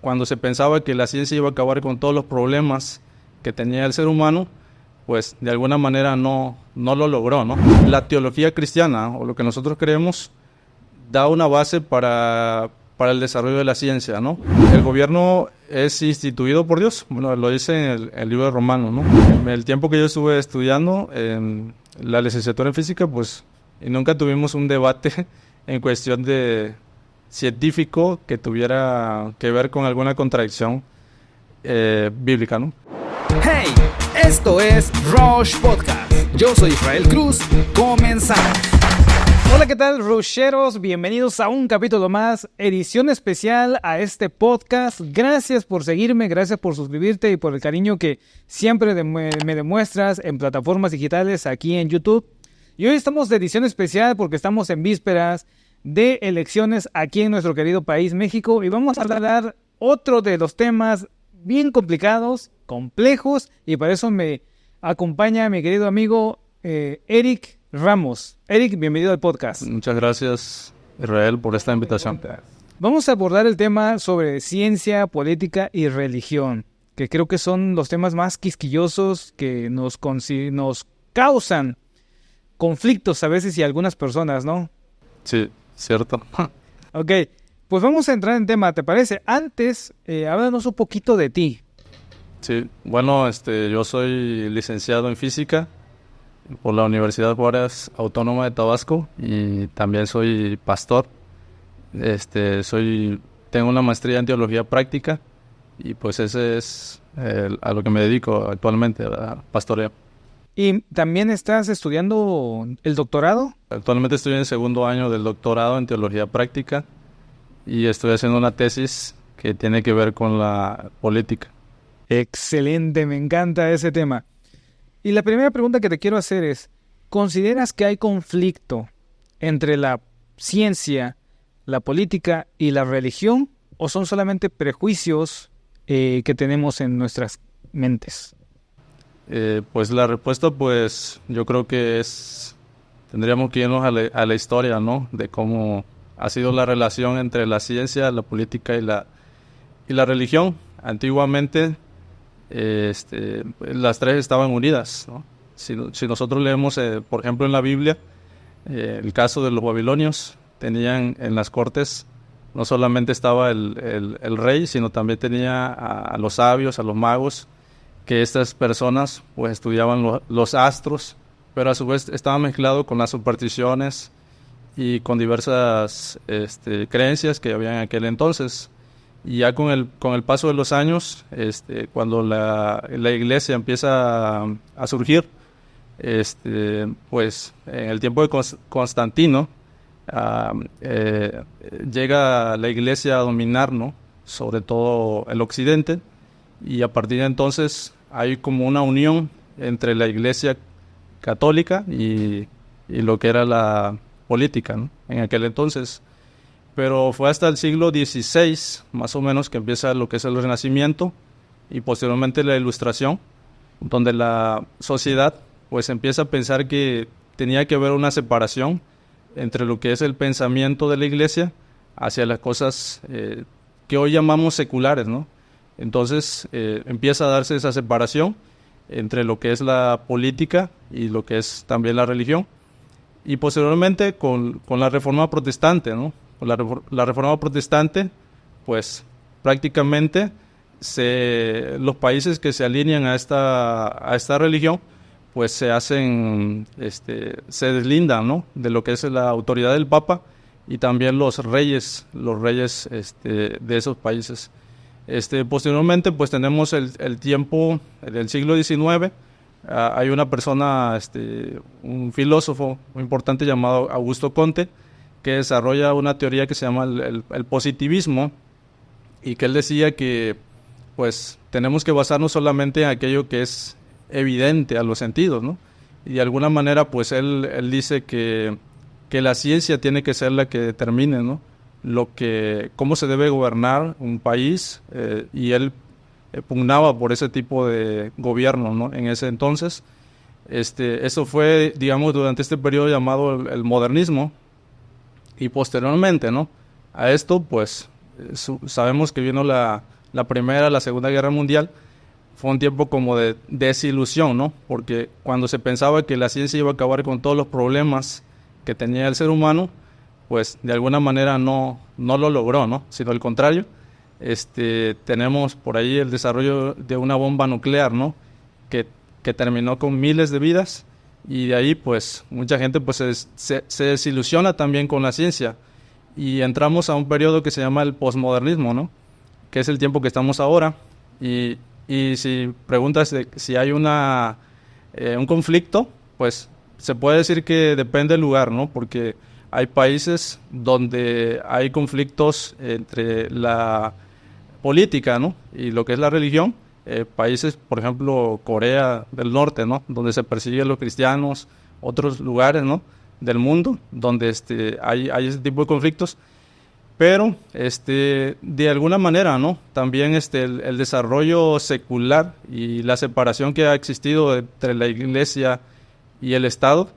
cuando se pensaba que la ciencia iba a acabar con todos los problemas que tenía el ser humano, pues de alguna manera no lo logró, ¿no? La teología cristiana, o lo que nosotros creemos, da una base para el desarrollo de la ciencia, ¿no? El gobierno es instituido por Dios, bueno, lo dice en el libro de Romanos, ¿no? En el tiempo que yo estuve estudiando en la licenciatura en física, pues y nunca tuvimos un debate en cuestión de científico que tuviera que ver con alguna contradicción bíblica, ¿no? ¡Hey! Esto es Rush Podcast. Yo soy Israel Cruz. Comenzamos. Hola, ¿qué tal, Rusheros? Bienvenidos a un capítulo más, edición especial a este podcast. Gracias por seguirme, gracias por suscribirte y por el cariño que siempre me demuestras en plataformas digitales aquí en YouTube. Y hoy estamos de edición especial porque estamos en vísperas de elecciones aquí en nuestro querido país, México, y vamos a hablar otro de los temas bien complicados, complejos, y para eso me acompaña mi querido amigo Eric Ramos. Eric, bienvenido al podcast. Muchas gracias, Israel, por esta invitación. Vamos a abordar el tema sobre ciencia, política y religión, que creo que son los temas más quisquillosos que nos causan conflictos a veces y a algunas personas, ¿no? Sí, cierto. Ok, pues vamos a entrar en tema, ¿te parece? Antes, háblanos un poquito de ti. Sí, bueno, yo soy licenciado en física por la Universidad Juárez Autónoma de Tabasco y también soy pastor. Tengo una maestría en teología práctica y pues ese es a lo que me dedico actualmente, a pastoreo. ¿Y también estás estudiando el doctorado? Actualmente estoy en el segundo año del doctorado en teología práctica y estoy haciendo una tesis que tiene que ver con la política. Excelente, me encanta ese tema. Y la primera pregunta que te quiero hacer es, ¿consideras que hay conflicto entre la ciencia, la política y la religión? ¿O son solamente prejuicios que tenemos en nuestras mentes? Pues la respuesta, pues yo creo que tendríamos que irnos a la historia, ¿no? De cómo ha sido la relación entre la ciencia, la política y la religión. Antiguamente las tres estaban unidas, ¿no? Si nosotros leemos, por ejemplo, en la Biblia, el caso de los babilonios, tenían en las cortes, no solamente estaba el rey, sino también tenía a los sabios, a los magos, que estas personas pues estudiaban los astros, pero a su vez estaba mezclado con las supersticiones y con diversas creencias que había en aquel entonces. Y ya con el paso de los años, cuando la iglesia empieza a surgir, pues en el tiempo de Constantino, llega la iglesia a dominar, ¿no? Sobre todo el occidente, y a partir de entonces hay como una unión entre la iglesia católica y lo que era la política, ¿no? En aquel entonces. Pero fue hasta el siglo XVI, más o menos, que empieza lo que es el Renacimiento y posteriormente la Ilustración, donde la sociedad pues empieza a pensar que tenía que haber una separación entre lo que es el pensamiento de la iglesia hacia las cosas que hoy llamamos seculares, ¿no? Entonces empieza a darse esa separación entre lo que es la política y lo que es también la religión. Y posteriormente con la Reforma Protestante, ¿no? Con la Reforma Protestante, pues prácticamente los países que se alinean a esta religión, pues se deslindan, ¿no? De lo que es la autoridad del Papa y también los reyes de esos países. Posteriormente, pues tenemos el tiempo del siglo XIX. Hay una persona, un filósofo muy importante llamado Augusto Comte, que desarrolla una teoría que se llama el positivismo, y que él decía que pues tenemos que basarnos solamente en aquello que es evidente a los sentidos, ¿no? Y de alguna manera pues él dice que la ciencia tiene que ser la que determine, ¿no? Cómo se debe gobernar un país, y él pugnaba por ese tipo de gobierno, ¿no? En ese entonces. Eso fue, digamos, durante este periodo llamado el modernismo, y posteriormente, ¿no? A esto, pues, sabemos que vino la Primera, la Segunda Guerra Mundial. Fue un tiempo como de desilusión, ¿no? Porque cuando se pensaba que la ciencia iba a acabar con todos los problemas que tenía el ser humano, pues de alguna manera no lo logró, ¿no? Sino al contrario, tenemos por ahí el desarrollo de una bomba nuclear, ¿no? Que terminó con miles de vidas, y de ahí pues mucha gente pues se desilusiona también con la ciencia, y entramos a un periodo que se llama el posmodernismo, ¿no? Que es el tiempo que estamos ahora, y si preguntas si hay un conflicto, pues se puede decir que depende del lugar, ¿no? Porque hay países donde hay conflictos entre la política, ¿no? Y lo que es la religión. Países, por ejemplo, Corea del Norte, ¿no? Donde se persiguen los cristianos, otros lugares, ¿no? Del mundo donde hay ese tipo de conflictos. Pero de alguna manera, ¿no? También el desarrollo secular y la separación que ha existido entre la Iglesia y el Estado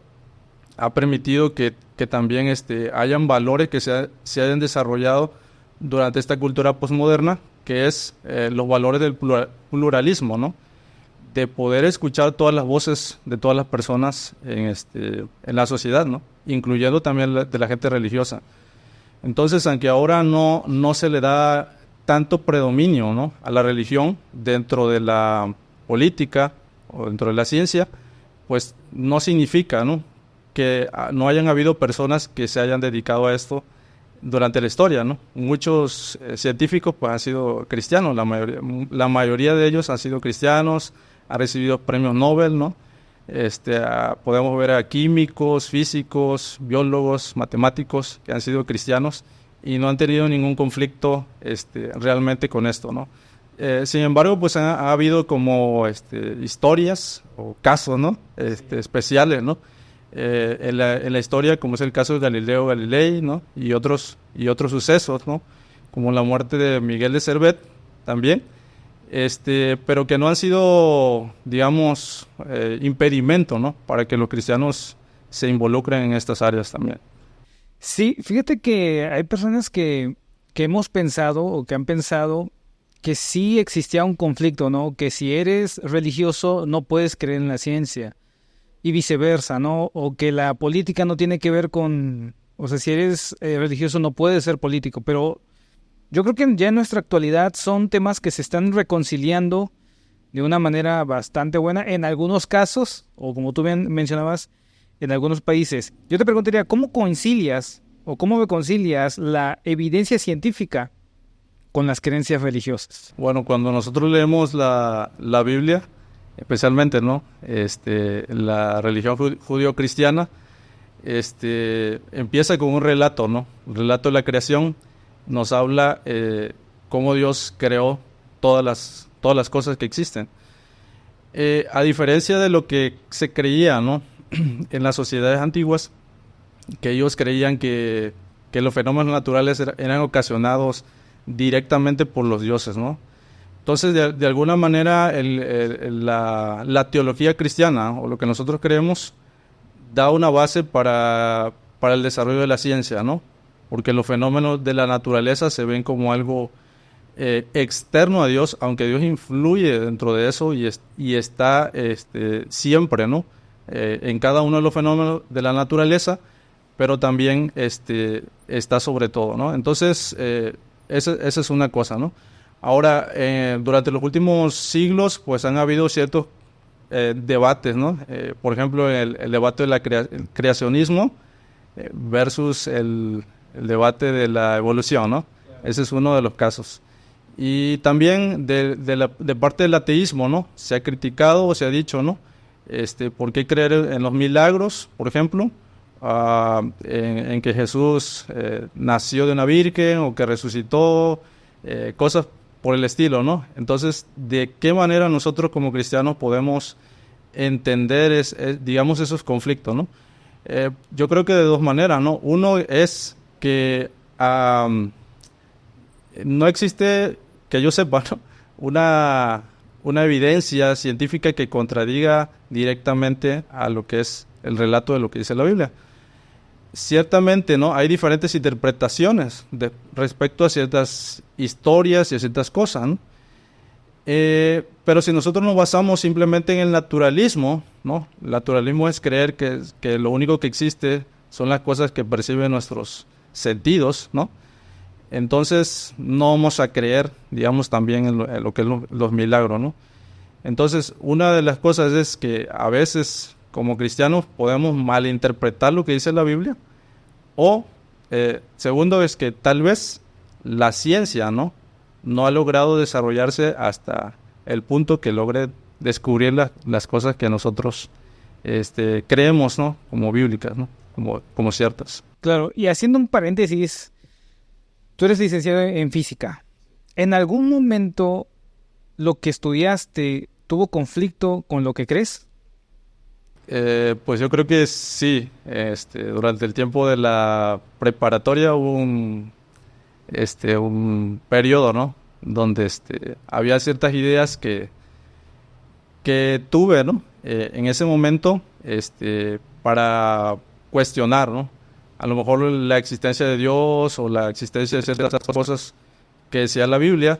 ha permitido que también hayan valores que se hayan desarrollado durante esta cultura posmoderna, que es los valores del pluralismo, ¿no? De poder escuchar todas las voces de todas las personas en la sociedad, ¿no? Incluyendo también de la gente religiosa. Entonces, aunque ahora no se le da tanto predominio, ¿no? a la religión dentro de la política o dentro de la ciencia, pues no significa, ¿no? que no hayan habido personas que se hayan dedicado a esto durante la historia, ¿no? Muchos científicos pues han sido cristianos, la mayoría de ellos han sido cristianos, han recibido premios Nobel, ¿no? Podemos ver a químicos, físicos, biólogos, matemáticos que han sido cristianos y no han tenido ningún conflicto realmente con esto, ¿no? Sin embargo, pues ha habido como historias o casos, ¿no? Especiales, ¿no? En la historia, como es el caso de Galileo Galilei, ¿no? y otros sucesos, ¿no? Como la muerte de Miguel de Servet también, pero que no han sido, digamos, impedimento, ¿no? para que los cristianos se involucren en estas áreas también. Sí, fíjate que hay personas que hemos pensado o que han pensado que sí existía un conflicto, ¿no? Que si eres religioso no puedes creer en la ciencia. Y viceversa, ¿no? O que la política no tiene que ver con... O sea, si eres religioso no puedes ser político. Pero yo creo que ya en nuestra actualidad son temas que se están reconciliando de una manera bastante buena en algunos casos, o como tú bien mencionabas, en algunos países. Yo te preguntaría, ¿cómo concilias o cómo reconcilias la evidencia científica con las creencias religiosas? Bueno, cuando nosotros leemos la Biblia, especialmente, ¿no? La religión judío-cristiana, empieza con un relato, ¿no? El relato de la creación nos habla cómo Dios creó todas las cosas que existen. A diferencia de lo que se creía, ¿no? en las sociedades antiguas, que ellos creían que los fenómenos naturales eran ocasionados directamente por los dioses, ¿no? Entonces, de alguna manera, la teología cristiana, o lo que nosotros creemos, da una base para el desarrollo de la ciencia, ¿no? Porque los fenómenos de la naturaleza se ven como algo externo a Dios, aunque Dios influye dentro de eso y está siempre, ¿no? En cada uno de los fenómenos de la naturaleza, pero también está sobre todo, ¿no? Entonces, esa es una cosa, ¿no? Ahora, durante los últimos siglos, pues han habido ciertos debates, ¿no? Por ejemplo, el debate del creacionismo versus el debate de la evolución, ¿no? Ese es uno de los casos. Y también de parte del ateísmo, ¿no? Se ha criticado o se ha dicho, ¿no? ¿Por qué creer en los milagros, por ejemplo? En que Jesús nació de una virgen o que resucitó, cosas por el estilo, ¿no? Entonces, ¿de qué manera nosotros como cristianos podemos entender, digamos, esos conflictos, ¿no? Yo creo que de dos maneras, ¿no? Uno es que no existe, que yo sepa, ¿no? una evidencia científica que contradiga directamente a lo que es el relato de lo que dice la Biblia. ciertamente, ¿no? Hay diferentes interpretaciones respecto a ciertas historias y a ciertas cosas, ¿no? Pero si nosotros nos basamos simplemente en el naturalismo, ¿no? El naturalismo es creer que lo único que existe son las cosas que perciben nuestros sentidos, ¿no? Entonces no vamos a creer, digamos, también en lo que es los milagros, ¿no? Entonces, una de las cosas es que a veces, como cristianos, podemos malinterpretar lo que dice la Biblia. O, segundo, es que tal vez la ciencia, no ha logrado desarrollarse hasta el punto que logre descubrir las cosas que nosotros creemos, ¿no? Como bíblicas, ¿no? Como ciertas. Claro, y haciendo un paréntesis, tú eres licenciado en física. ¿En algún momento lo que estudiaste tuvo conflicto con lo que crees? Pues yo creo que sí. Durante el tiempo de la preparatoria hubo un periodo, ¿no? Donde había ciertas ideas que tuve, ¿no? En ese momento, para cuestionar, ¿no? A lo mejor la existencia de Dios o la existencia de ciertas cosas que decía la Biblia.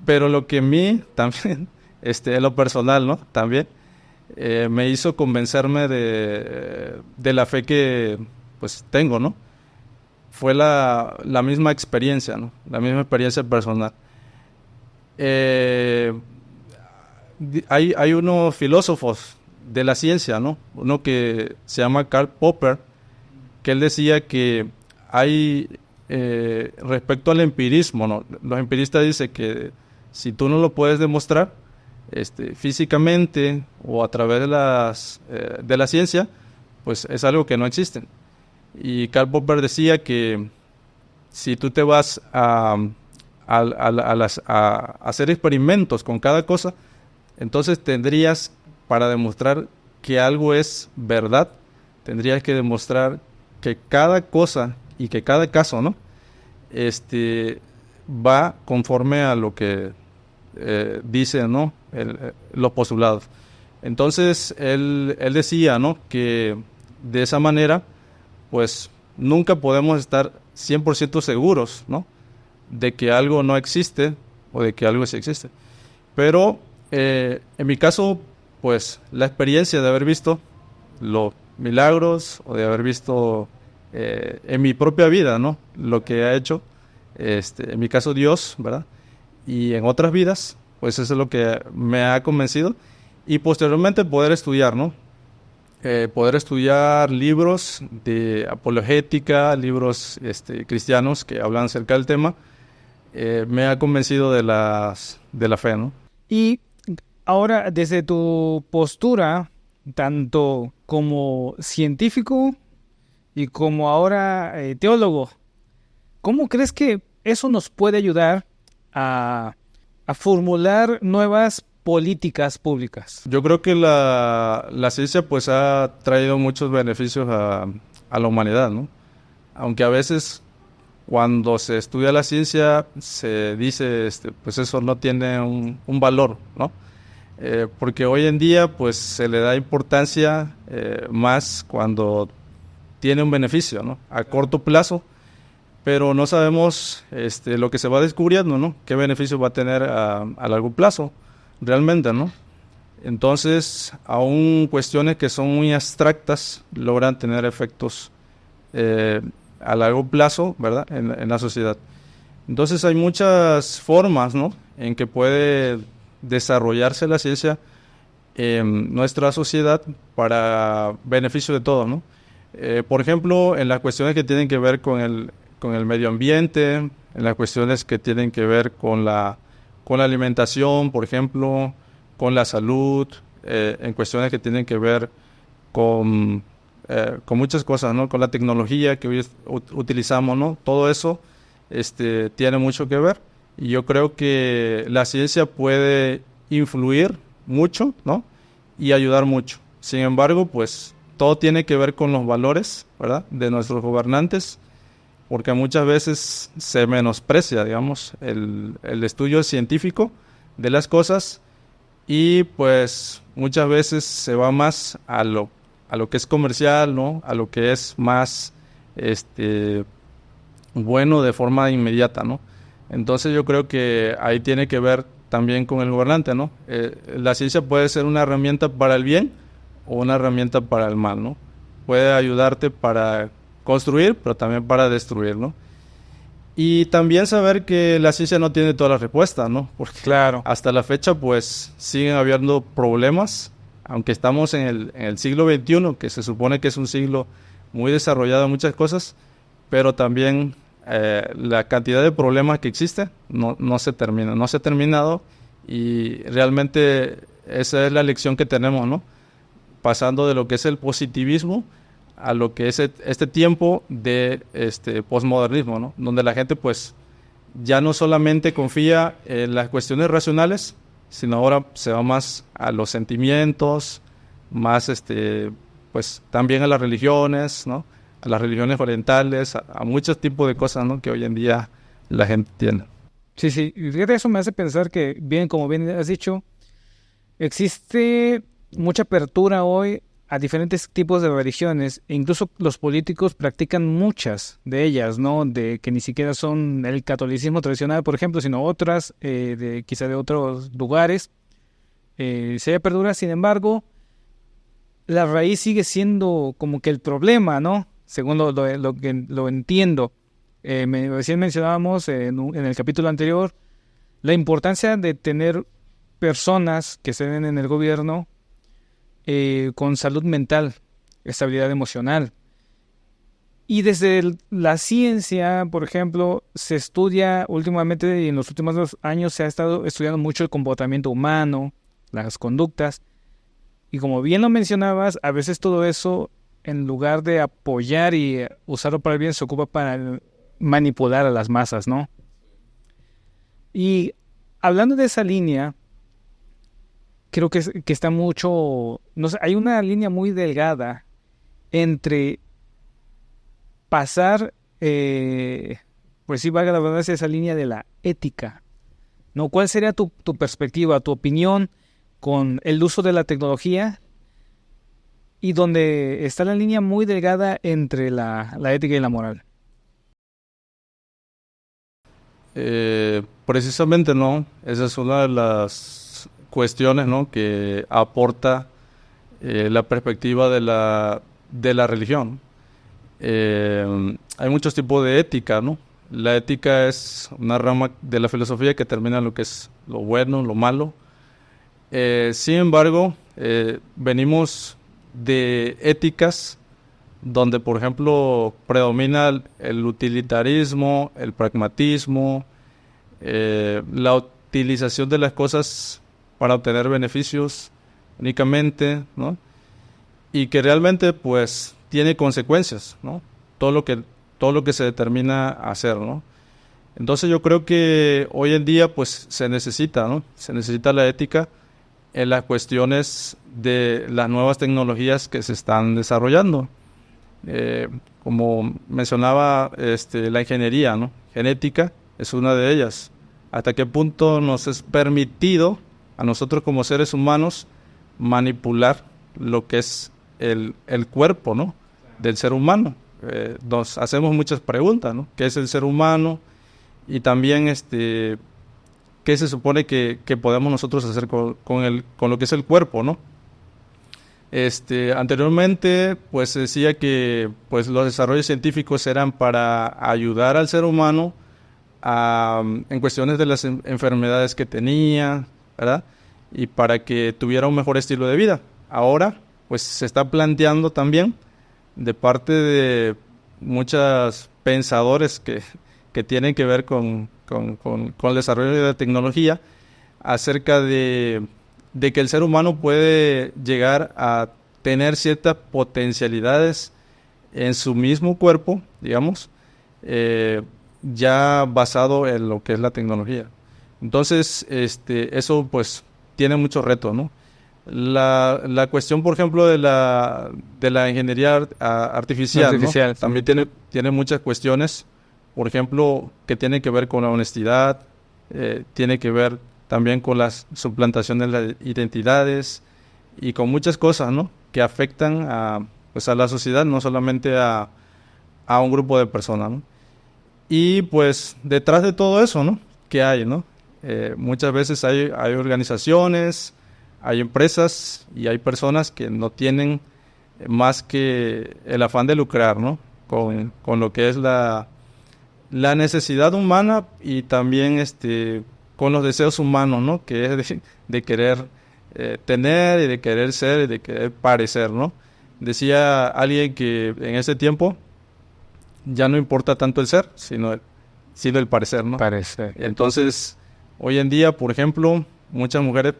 Pero lo que a mí también, en lo personal, ¿no? También me hizo convencerme de la fe que pues tengo, ¿no? Fue la misma experiencia, ¿no? La misma experiencia personal. Hay unos filósofos de la ciencia, ¿no? Uno que se llama Karl Popper, que él decía que hay, respecto al empirismo, ¿no? Los empiristas dicen que si tú no lo puedes demostrar físicamente o a través de la ciencia, pues es algo que no existe. Y Karl Popper decía que si tú te vas a hacer experimentos con cada cosa, entonces tendrías, para demostrar que algo es verdad, tendrías que demostrar que cada cosa y que cada caso, ¿no? Va conforme a lo que dice, ¿no? Los postulados. Entonces él decía, ¿no? Que de esa manera pues nunca podemos estar 100% seguros, ¿no? De que algo no existe o de que algo sí existe. Pero en mi caso, pues la experiencia de haber visto los milagros o de haber visto en mi propia vida, ¿no? Lo que ha hecho, en mi caso Dios, ¿verdad? Y en otras vidas, pues eso es lo que me ha convencido. Y posteriormente poder estudiar, ¿no? Poder estudiar libros de apologética, libros cristianos que hablan acerca del tema, me ha convencido de la fe, ¿no? Y ahora, desde tu postura, tanto como científico y como ahora teólogo, ¿cómo crees que eso nos puede ayudar a formular nuevas políticas públicas? Yo creo que la ciencia pues ha traído muchos beneficios a la humanidad, ¿no? Aunque a veces cuando se estudia la ciencia se dice, pues eso no tiene un valor, ¿no? Porque hoy en día pues se le da importancia más cuando tiene un beneficio, ¿no? A corto plazo, pero no sabemos lo que se va descubriendo, ¿no? Qué beneficio va a tener a largo plazo realmente, ¿no? Entonces, aún cuestiones que son muy abstractas logran tener efectos a largo plazo, ¿verdad? En la sociedad. Entonces, hay muchas formas, ¿no? En que puede desarrollarse la ciencia en nuestra sociedad para beneficio de todos, ¿no? Por ejemplo, en las cuestiones que tienen que ver con el medio ambiente, en las cuestiones que tienen que ver con la alimentación, por ejemplo, con la salud, en cuestiones que tienen que ver con muchas cosas, ¿no? Con la tecnología que hoy utilizamos, ¿no? Todo eso tiene mucho que ver, y yo creo que la ciencia puede influir mucho, ¿no? Y ayudar mucho. Sin embargo, pues todo tiene que ver con los valores, ¿verdad? De nuestros gobernantes, porque muchas veces se menosprecia, digamos, el estudio científico de las cosas, y pues muchas veces se va más a a lo que es comercial, ¿no? A lo que es más bueno de forma inmediata, ¿no? Entonces yo creo que ahí tiene que ver también con el gobernante, ¿no? La ciencia puede ser una herramienta para el bien o una herramienta para el mal, ¿no? Puede ayudarte para construir, pero también para destruir, ¿no? Y también saber que la ciencia no tiene todas las respuestas, ¿no? Porque Claro. hasta la fecha, pues, siguen habiendo problemas, aunque estamos en el siglo XXI, que se supone que es un siglo muy desarrollado en muchas cosas, pero también la cantidad de problemas que existe no se termina, no se ha terminado, y realmente esa es la lección que tenemos, ¿no? Pasando de lo que es el positivismo a lo que es este tiempo de posmodernismo, ¿no? Donde la gente pues ya no solamente confía en las cuestiones racionales, sino ahora se va más a los sentimientos, más pues también a las religiones, ¿no? A las religiones orientales, a muchos tipos de cosas, ¿no? Que hoy en día la gente tiene. Sí, sí. Y fíjate, eso me hace pensar que, bien, como bien has dicho, existe mucha apertura hoy a diferentes tipos de religiones, e incluso los políticos practican muchas de ellas, ¿no? De que ni siquiera son el catolicismo tradicional, por ejemplo, sino otras, quizá de otros lugares. Se hay apertura, sin embargo, la raíz sigue siendo como que el problema, ¿no? Según lo que lo entiendo. Recién mencionábamos en el capítulo anterior la importancia de tener personas que se den en el gobierno con salud mental, estabilidad emocional. Y desde la ciencia, por ejemplo, se estudia últimamente, y en los últimos 2 años se ha estado estudiando mucho el comportamiento humano, las conductas. Y como bien lo mencionabas, a veces todo eso, en lugar de apoyar y usarlo para el bien, se ocupa para manipular a las masas, ¿no? Y hablando de esa línea, creo que está mucho, no sé, hay una línea muy delgada entre pasar, pues sí, valga la verdad, esa línea de la ética, ¿no? ¿Cuál sería tu perspectiva, tu opinión con el uso de la tecnología, y donde está la línea muy delgada entre la ética y la moral? Precisamente, ¿no? Esa es una de las cuestiones, ¿no? Que aporta la perspectiva de la religión. Hay muchos tipos de ética, ¿no? La ética es una rama de la filosofía que determina lo que es lo bueno, lo malo. Sin embargo, venimos de éticas donde, por ejemplo, predomina el utilitarismo, el pragmatismo, la utilización de las cosas para obtener beneficios únicamente, ¿no? Y que realmente, pues, tiene consecuencias, ¿no? Todo lo que se determina hacer, ¿no? Entonces yo creo que hoy en día, pues, se necesita, ¿no? Se necesita la ética en las cuestiones de las nuevas tecnologías que se están desarrollando. Como mencionaba la ingeniería, ¿no? Genética es una de ellas. ¿Hasta qué punto nos es permitido a nosotros como seres humanos manipular lo que es el cuerpo, ¿no? Del ser humano? Nos hacemos muchas preguntas, ¿no? ¿Qué es el ser humano? Y también ¿qué se supone que podemos nosotros hacer con lo que es el cuerpo, ¿no? Anteriormente, pues se decía que pues los desarrollos científicos eran para ayudar al ser humano en cuestiones de las enfermedades que tenía, ¿verdad? Y para que tuviera un mejor estilo de vida. Ahora, pues se está planteando también de parte de muchos pensadores que tienen que ver con el desarrollo de la tecnología, acerca de que el ser humano puede llegar a tener ciertas potencialidades en su mismo cuerpo, digamos, ya basado en lo que es la tecnología. Entonces, eso pues tiene muchos retos, ¿no? La cuestión, por ejemplo, de la ingeniería artificial, ¿no? Sí. También tiene muchas cuestiones, por ejemplo, que tienen que ver con la honestidad, tiene que ver también con la suplantación de las identidades, y con muchas cosas, ¿no? Que afectan pues a la sociedad, no solamente a un grupo de personas, ¿no? Y pues detrás de todo eso, ¿no? ¿Qué hay, no? Muchas veces hay organizaciones, hay empresas y hay personas que no tienen más que el afán de lucrar, ¿no? Con lo que es la necesidad humana y también con los deseos humanos, ¿no? Que es de querer tener y de querer ser y de querer parecer, ¿no? Decía alguien que en ese tiempo ya no importa tanto el ser, sino el parecer, ¿no? Parecer. Entonces, hoy en día, por ejemplo, muchas mujeres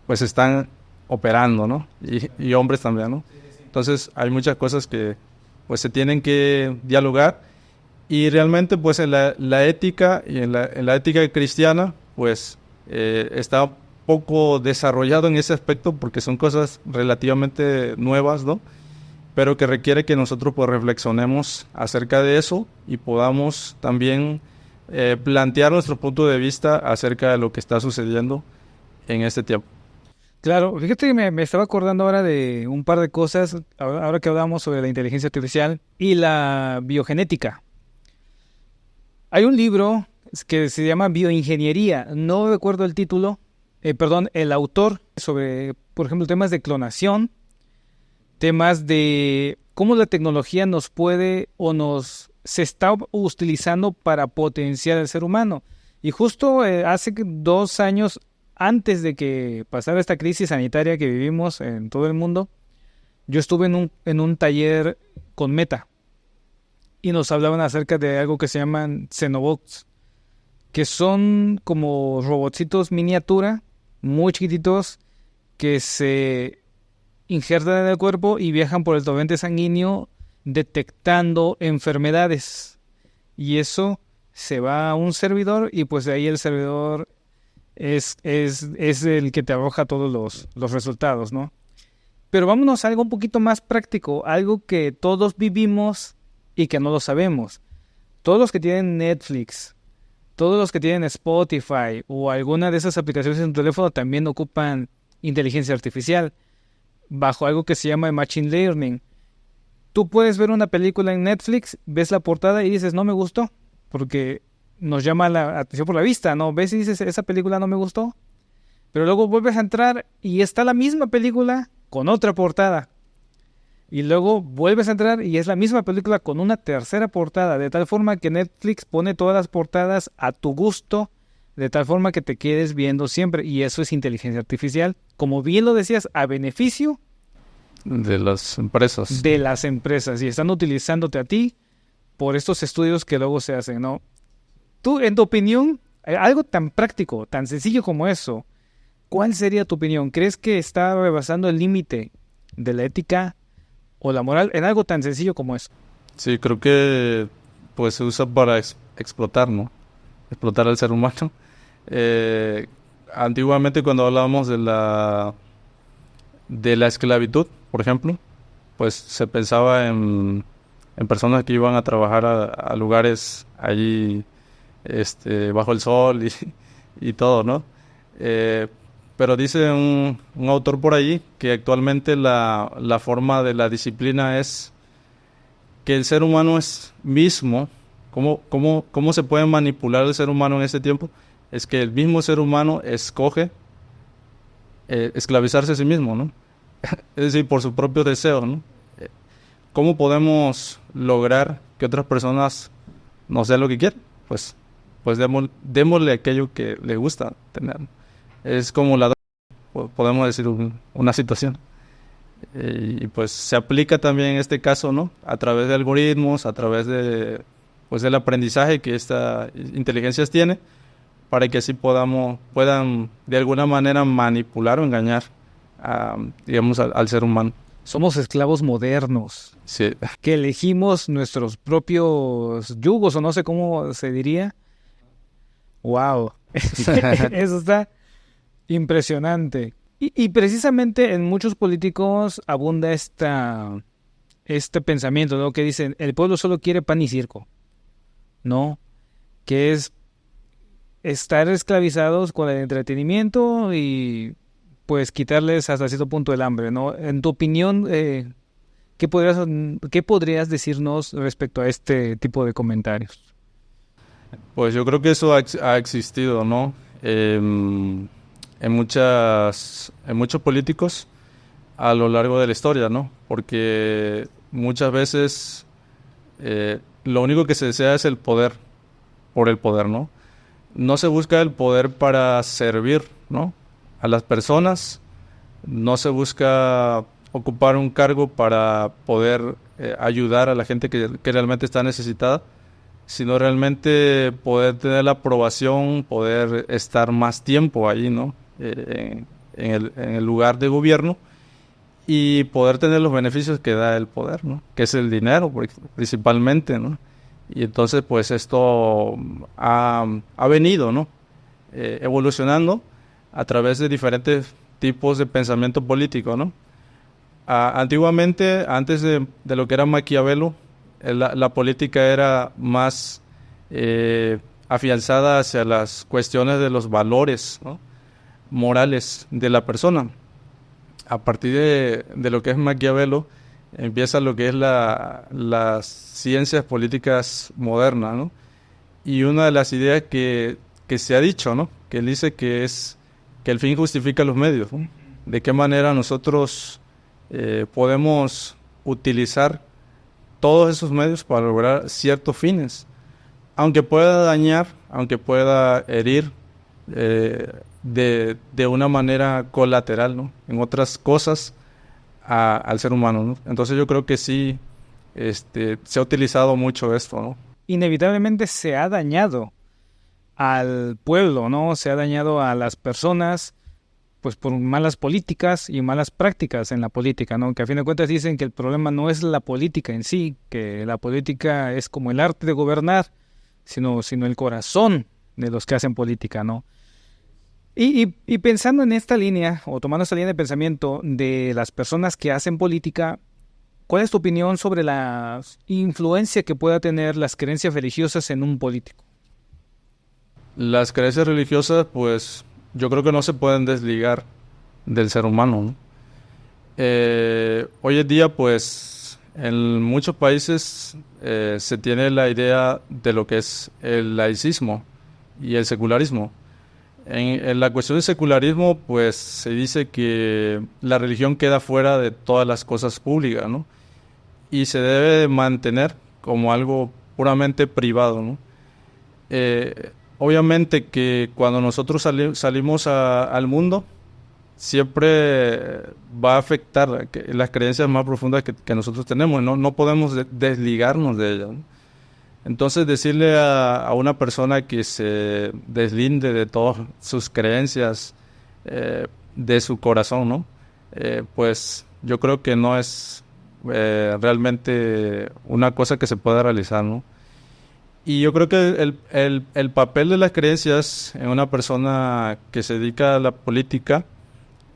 pues están operando, ¿no? Y hombres también, ¿no? Entonces, hay muchas cosas que pues se tienen que dialogar y realmente pues en la ética y en la ética cristiana pues está poco desarrollado en ese aspecto porque son cosas relativamente nuevas, ¿no? Pero que requiere que nosotros pues reflexionemos acerca de eso y podamos también plantear nuestro punto de vista acerca de lo que está sucediendo en este tiempo. Claro, fíjate que me estaba acordando ahora de un par de cosas, ahora que hablamos sobre la inteligencia artificial y la biogenética. Hay un libro que se llama Bioingeniería, no recuerdo el título, el autor, sobre, por ejemplo, temas de clonación, temas de cómo la tecnología nos puede o se está utilizando para potenciar al ser humano. Y justo hace 2 años, antes de que pasara esta crisis sanitaria que vivimos en todo el mundo, yo estuve en un taller con Meta y nos hablaban acerca de algo que se llaman Xenobots, que son como robotcitos miniatura, muy chiquititos, que se injertan en el cuerpo y viajan por el torrente sanguíneo detectando enfermedades. Y eso se va a un servidor y pues de ahí el servidor es el que te arroja todos los resultados, ¿no? Pero vámonos a algo un poquito más práctico, algo que todos vivimos y que no lo sabemos. Todos los que tienen Netflix, todos los que tienen Spotify o alguna de esas aplicaciones en tu teléfono también ocupan inteligencia artificial bajo algo que se llama Machine Learning. Tú puedes ver una película en Netflix, ves la portada y dices, no me gustó, porque nos llama la atención por la vista, ¿no? Ves y dices, esa película no me gustó. Pero luego vuelves a entrar y está la misma película con otra portada. Y luego vuelves a entrar y es la misma película con una tercera portada, de tal forma que Netflix pone todas las portadas a tu gusto, de tal forma que te quedes viendo siempre. Y eso es inteligencia artificial, como bien lo decías, a beneficio de las empresas. De las empresas. Y están utilizándote a ti por estos estudios que luego se hacen, ¿no? Tú, en tu opinión, algo tan práctico, tan sencillo como eso, ¿cuál sería tu opinión? ¿Crees que está rebasando el límite de la ética o la moral en algo tan sencillo como eso? Sí, creo que pues se usa para explotar, ¿no? Explotar al ser humano. Antiguamente cuando hablábamos de la esclavitud, por ejemplo, pues se pensaba en personas que iban a trabajar a lugares allí bajo el sol y todo, ¿no? Pero dice un autor por ahí que actualmente la forma de la disciplina es que el ser humano es mismo. ¿Cómo se puede manipular el ser humano en ese tiempo? Es que el mismo ser humano escoge esclavizarse a sí mismo, ¿no? Es decir, por su propio deseo, ¿no? ¿Cómo podemos lograr que otras personas nos den lo que quieren? Pues démosle aquello que le gusta tener. Es como podemos decir, una situación. Y pues se aplica también en este caso, ¿no? A través de algoritmos, a través de pues del aprendizaje que estas inteligencias tiene, para que así puedan de alguna manera manipular o engañar digamos al ser humano. Somos esclavos modernos, Sí. que elegimos nuestros propios yugos, o no sé cómo se diría. ¡Wow! Eso está impresionante. Y precisamente en muchos políticos abunda este pensamiento, ¿no? Que dicen, el pueblo solo quiere pan y circo, ¿no? Que es estar esclavizados con el entretenimiento y pues quitarles hasta cierto punto el hambre, ¿no? En tu opinión, ¿qué podrías decirnos respecto a este tipo de comentarios? Pues yo creo que eso ha existido, ¿no? En muchos políticos a lo largo de la historia, ¿no? Porque muchas veces lo único que se desea es el poder, por el poder, ¿no? No se busca el poder para servir, ¿no?, a las personas, no se busca ocupar un cargo para poder ayudar a la gente que realmente está necesitada, sino realmente poder tener la aprobación, poder estar más tiempo allí, ¿no? En el lugar de gobierno y poder tener los beneficios que da el poder, ¿no? Que es el dinero principalmente, ¿no? Y entonces pues esto ha venido, ¿no?, evolucionando a través de diferentes tipos de pensamiento político, ¿no? Antiguamente, antes de lo que era Maquiavelo, la política era más afianzada hacia las cuestiones de los valores, ¿no?, morales de la persona. A partir de lo que es Maquiavelo, empieza lo que es las ciencias políticas modernas, ¿no? Y una de las ideas que se ha dicho, ¿no?, que él dice que es que el fin justifica los medios, ¿no? De qué manera nosotros podemos utilizar todos esos medios para lograr ciertos fines, aunque pueda dañar, aunque pueda herir de una manera colateral, ¿no?, en otras cosas al ser humano, ¿no? Entonces yo creo que sí, se ha utilizado mucho esto, ¿no? Inevitablemente se ha dañado al pueblo, ¿no? Se ha dañado a las personas, pues por malas políticas y malas prácticas en la política, ¿no? Que a fin de cuentas dicen que el problema no es la política en sí, que la política es como el arte de gobernar, sino el corazón de los que hacen política, ¿no? Y pensando en esta línea, o tomando esta línea de pensamiento de las personas que hacen política, ¿cuál es tu opinión sobre la influencia que pueda tener las creencias religiosas en un político? Las creencias religiosas, pues, yo creo que no se pueden desligar del ser humano, ¿no? Hoy en día, pues, en muchos países se tiene la idea de lo que es el laicismo y el secularismo. En la cuestión del secularismo, pues, se dice que la religión queda fuera de todas las cosas públicas, ¿no? Y se debe mantener como algo puramente privado, ¿no? Obviamente que cuando nosotros salimos al mundo, siempre va a afectar las creencias más profundas que nosotros tenemos, ¿no? No podemos desligarnos de ellas, ¿no? Entonces decirle a una persona que se deslinde de todas sus creencias, de su corazón, ¿no? Pues yo creo que no es realmente una cosa que se pueda realizar, ¿no? Y yo creo que el papel de las creencias en una persona que se dedica a la política,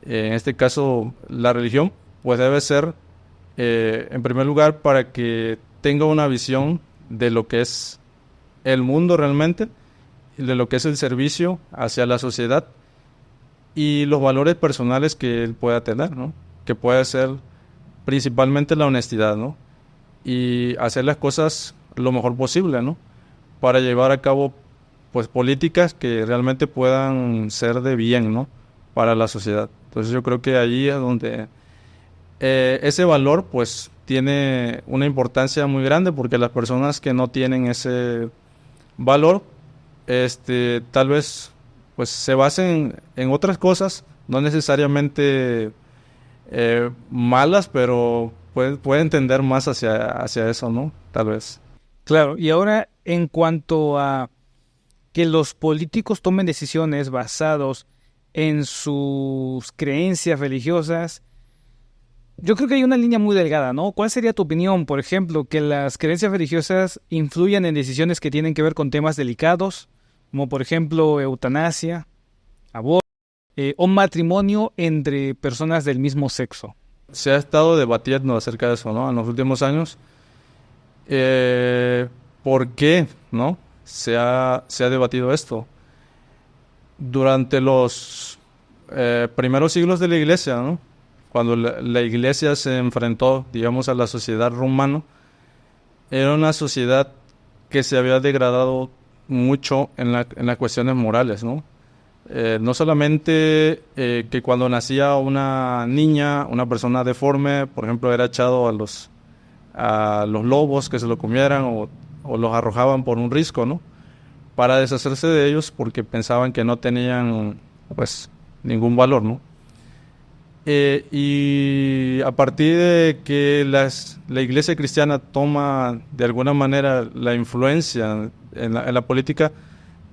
en este caso la religión, pues debe ser, en primer lugar, para que tenga una visión de lo que es el mundo realmente, y de lo que es el servicio hacia la sociedad y los valores personales que él pueda tener, ¿no? Que puede ser principalmente la honestidad, ¿no? Y hacer las cosas lo mejor posible, ¿no?, para llevar a cabo, pues, políticas que realmente puedan ser de bien, ¿no?, para la sociedad. Entonces yo creo que allí es donde ese valor, pues, tiene una importancia muy grande, porque las personas que no tienen ese valor, tal vez, pues, se basen en otras cosas, no necesariamente malas, pero pueden tender más hacia eso, ¿no? Tal vez. Claro, y ahora en cuanto a que los políticos tomen decisiones basados en sus creencias religiosas, yo creo que hay una línea muy delgada, ¿no? ¿Cuál sería tu opinión, por ejemplo, que las creencias religiosas influyan en decisiones que tienen que ver con temas delicados, como por ejemplo eutanasia, aborto, o matrimonio entre personas del mismo sexo? Se ha estado debatiendo acerca de eso, ¿no?, en los últimos años. ¿Por qué, no?, se ha debatido esto. Durante los primeros siglos de la iglesia, ¿no? Cuando la iglesia se enfrentó, digamos, a la sociedad romana, era una sociedad que se había degradado mucho en las cuestiones morales, ¿no? No solamente que cuando nacía una niña, una persona deforme, por ejemplo, era echado a los lobos que se lo comieran o los arrojaban por un risco, ¿no? Para deshacerse de ellos porque pensaban que no tenían, pues, ningún valor, ¿no? Y a partir de que la iglesia cristiana toma de alguna manera la influencia en la política,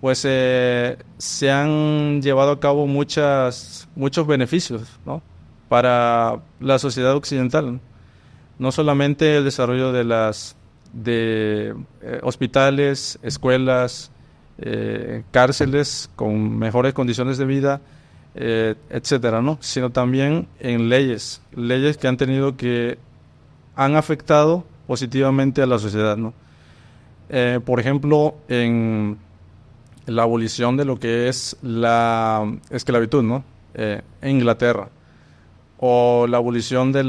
pues se han llevado a cabo muchos beneficios, ¿no? Para la sociedad occidental, ¿no? No solamente el desarrollo de hospitales, escuelas, cárceles con mejores condiciones de vida, etcétera, ¿no? Sino también en leyes que han afectado positivamente a la sociedad, ¿no? Por ejemplo, en la abolición de lo que es la esclavitud, ¿no? En Inglaterra, o la abolición del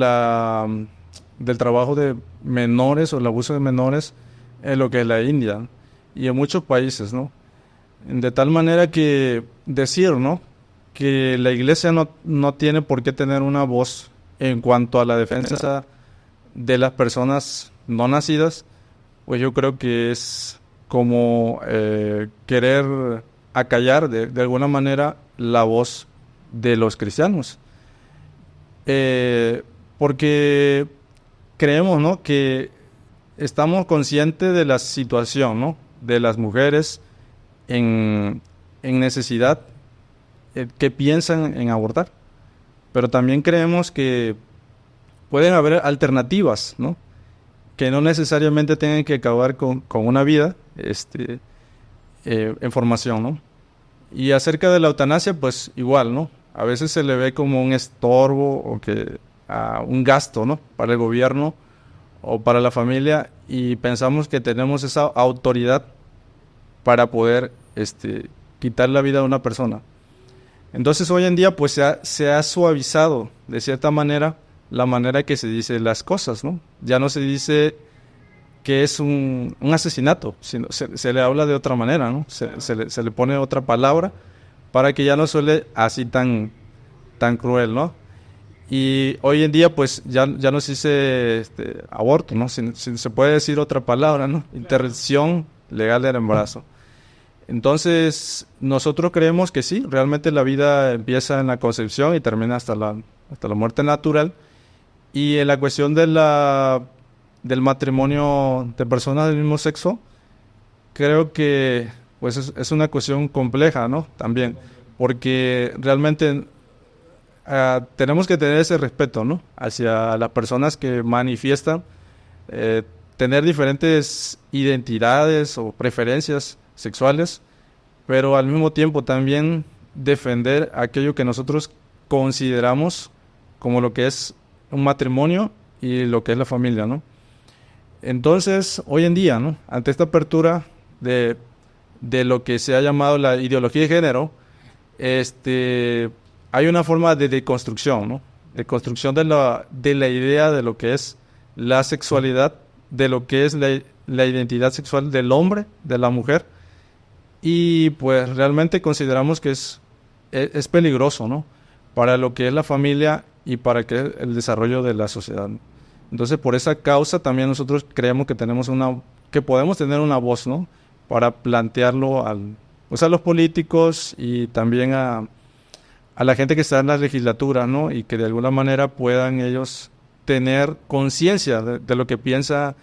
trabajo de menores o el abuso de menores en lo que es la India, ¿no? Y en muchos países, ¿no? De tal manera que decir, ¿no?, que la iglesia no tiene por qué tener una voz en cuanto a la defensa de las personas no nacidas, pues yo creo que es como querer acallar de alguna manera la voz de los cristianos. Porque creemos, ¿no?, que estamos conscientes de la situación, ¿no?, de las mujeres en necesidad, que piensan en abortar, pero también creemos que pueden haber alternativas, ¿no?, que no necesariamente tengan que acabar con una vida en formación, ¿no? Y acerca de la eutanasia, pues igual, ¿no? A veces se le ve como un estorbo o un gasto, ¿no?, para el gobierno o para la familia, y pensamos que tenemos esa autoridad para poder quitar la vida de una persona. Entonces hoy en día pues se ha suavizado de cierta manera la manera que se dice las cosas, ¿no? Ya no se dice que es un asesinato, sino se le habla de otra manera, ¿no? Se le pone otra palabra para que ya no suene así tan cruel, ¿no? Y hoy en día pues ya no se dice aborto, ¿no? Se puede decir otra palabra, ¿no? Interrupción legal del embarazo. Entonces, nosotros creemos que sí, realmente la vida empieza en la concepción y termina hasta la muerte natural. Y en la cuestión del matrimonio de personas del mismo sexo, creo que pues es una cuestión compleja, ¿no? También, porque realmente tenemos que tener ese respeto, ¿no?, hacia las personas que manifiestan tener diferentes identidades o preferencias sexuales, pero al mismo tiempo también defender aquello que nosotros consideramos como lo que es un matrimonio y lo que es la familia, ¿no? Entonces, hoy en día, ¿no?, ante esta apertura de lo que se ha llamado la ideología de género, hay una forma de deconstrucción, ¿no?, de construcción de la idea de lo que es la sexualidad, de lo que es la identidad sexual del hombre, de la mujer. Y pues realmente consideramos que es peligroso, ¿no?, para lo que es la familia y para el desarrollo de la sociedad, ¿no? Entonces, por esa causa también nosotros creemos que podemos tener una voz, ¿no?, para plantearlo a los políticos y también a la gente que está en las legislaturas, ¿no?, y que de alguna manera puedan ellos tener conciencia de lo que piensa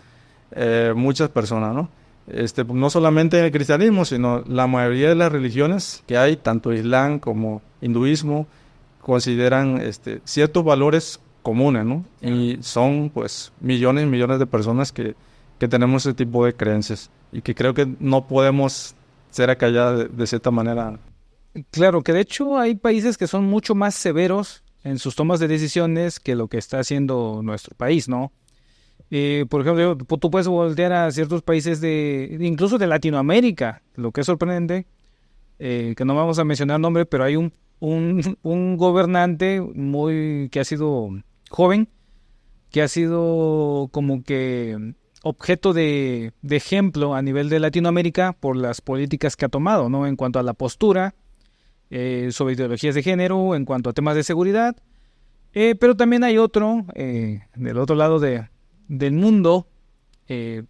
muchas personas, ¿no? No solamente en el cristianismo, sino la mayoría de las religiones que hay, tanto islam como hinduismo, consideran ciertos valores comunes, ¿no? Y son pues millones y millones de personas que tenemos ese tipo de creencias y que creo que no podemos ser acalladas de cierta manera. Claro, que de hecho hay países que son mucho más severos en sus tomas de decisiones que lo que está haciendo nuestro país, ¿no? Por ejemplo, tú puedes voltear a ciertos países incluso de Latinoamérica, lo que es sorprendente, que no vamos a mencionar nombre, pero hay un un gobernante que ha sido joven, que ha sido como que objeto de ejemplo a nivel de Latinoamérica por las políticas que ha tomado, ¿no? En cuanto a la postura, sobre ideologías de género, en cuanto a temas de seguridad. Pero también hay otro, del otro lado del mundo,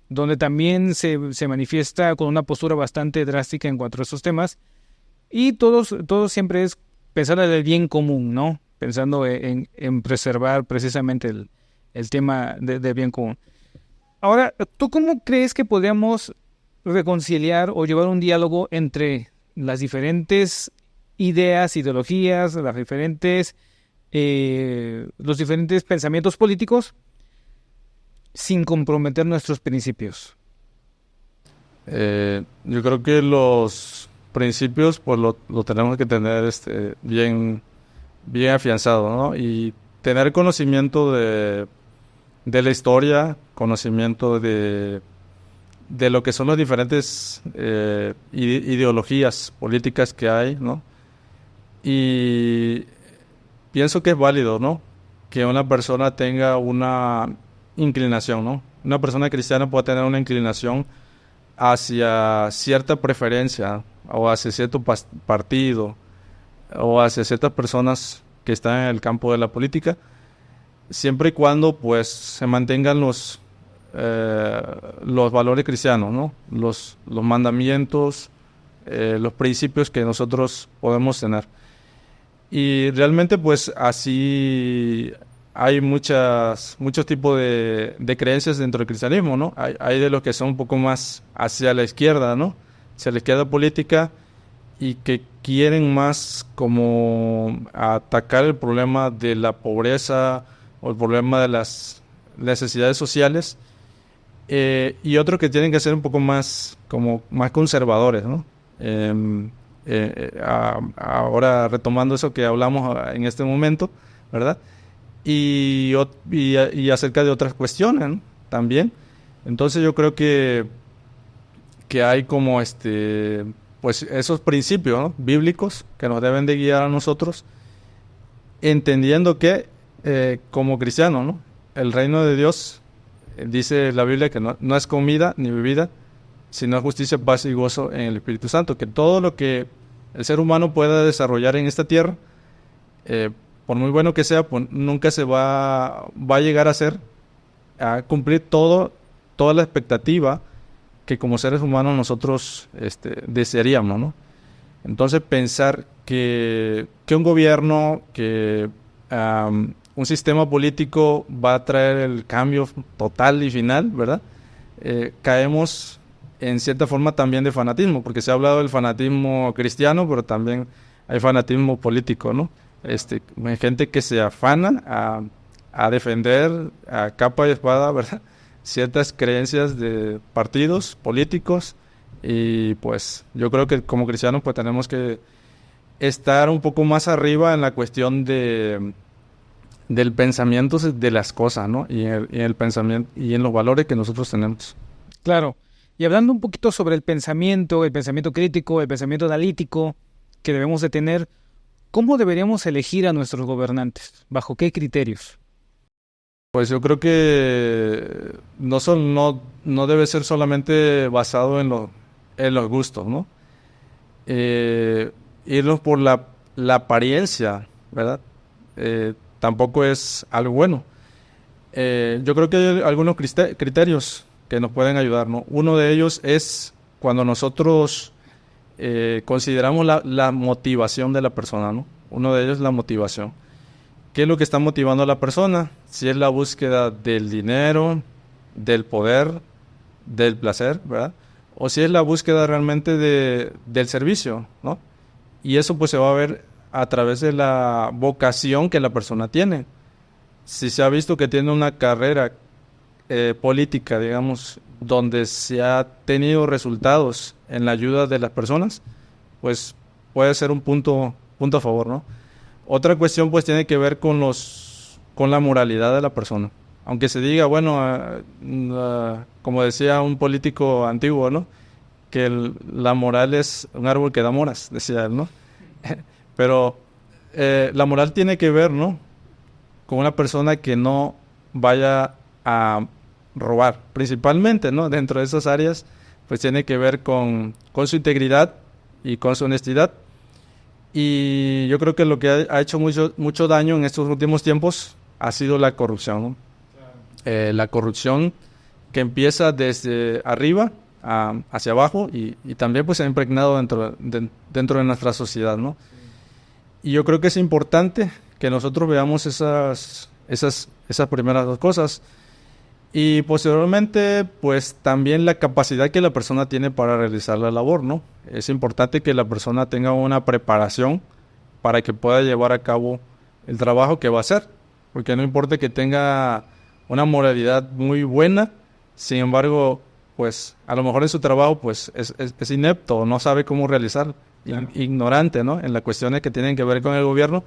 donde también se manifiesta con una postura bastante drástica en cuanto a estos temas. Y todos siempre es pensar en el bien común, ¿no? Pensando en preservar precisamente el tema del bien común. Ahora, ¿tú cómo crees que podríamos reconciliar o llevar un diálogo entre las diferentes ideas, ideologías, los diferentes pensamientos políticos sin comprometer nuestros principios? Yo creo que los principios pues lo tenemos que tener bien afianzado, ¿no? Y tener conocimiento de la historia, conocimiento de lo que son las diferentes ideologías políticas que hay, ¿no? Y pienso que es válido, ¿no? Que una persona tenga una inclinación, ¿no? Una persona cristiana puede tener una inclinación hacia cierta preferencia o hacia cierto partido o hacia ciertas personas que están en el campo de la política, siempre y cuando pues se mantengan los valores cristianos, ¿no? Los mandamientos, los principios que nosotros podemos tener. Y realmente pues así hay muchos tipos de creencias dentro del cristianismo, ¿no? Hay de los que son un poco más hacia la izquierda, ¿no? Hacia la izquierda política, y que quieren más como atacar el problema de la pobreza o el problema de las necesidades sociales, y otros que tienen que ser un poco más conservadores, ¿no? Ahora retomando eso que hablamos en este momento, ¿verdad? Y acerca de otras cuestiones, ¿no? También. Entonces yo creo que hay como pues esos principios, ¿no? Bíblicos que nos deben de guiar a nosotros, entendiendo que como cristianos, ¿no? El reino de Dios, dice la Biblia que no es comida ni bebida, sino justicia, paz y gozo en el Espíritu Santo, que todo lo que el ser humano pueda desarrollar en esta tierra, por muy bueno que sea, pues nunca se va a llegar a cumplir toda la expectativa que como seres humanos nosotros desearíamos, ¿no? Entonces pensar que un gobierno, que un sistema político va a traer el cambio total y final, ¿verdad? Caemos en cierta forma también de fanatismo, porque se ha hablado del fanatismo cristiano, pero también hay fanatismo político, ¿no? Hay gente que se afana a defender a capa y espada, ¿verdad?, ciertas creencias de partidos políticos, y pues yo creo que como cristianos pues tenemos que estar un poco más arriba en la cuestión del pensamiento de las cosas, ¿no? Y en el pensamiento y en los valores que nosotros tenemos. Claro. Y hablando un poquito sobre el pensamiento crítico, el pensamiento analítico que debemos de tener, ¿cómo deberíamos elegir a nuestros gobernantes? ¿Bajo qué criterios? Pues yo creo que no debe ser solamente basado en los gustos, ¿no? Irnos por la apariencia, ¿verdad? Tampoco es algo bueno. Yo creo que hay algunos criterios que nos pueden ayudar, ¿no? Uno de ellos es cuando nosotros consideramos la motivación de la persona, ¿no? Uno de ellos es la motivación. ¿Qué es lo que está motivando a la persona? Si es la búsqueda del dinero, del poder, del placer, ¿verdad? O si es la búsqueda realmente del servicio, ¿no? Y eso pues se va a ver a través de la vocación que la persona tiene. Si se ha visto que tiene una carrera política, digamos, donde se ha tenido resultados en la ayuda de las personas, pues puede ser un punto a favor, ¿no? Otra cuestión pues tiene que ver con la moralidad de la persona. Aunque se diga, bueno, como decía un político antiguo, ¿no?, que la moral es un árbol que da moras, decía él, ¿no? Pero la moral tiene que ver, ¿no?, con una persona que no vaya a robar, principalmente, ¿no? Dentro de esas áreas, pues tiene que ver con su integridad y con su honestidad. Y yo creo que lo que ha hecho mucho daño en estos últimos tiempos ha sido la corrupción, ¿no? La corrupción que empieza desde arriba hacia abajo y también pues se ha impregnado dentro de nuestra sociedad, ¿no? Y yo creo que es importante que nosotros veamos esas primeras dos cosas. Y posteriormente, pues también la capacidad que la persona tiene para realizar la labor, ¿no? Es importante que la persona tenga una preparación para que pueda llevar a cabo el trabajo que va a hacer. Porque no importa que tenga una moralidad muy buena, sin embargo, pues a lo mejor en su trabajo pues es inepto, no sabe cómo realizar, claro, ignorante, ¿no?, en las cuestiones que tienen que ver con el gobierno.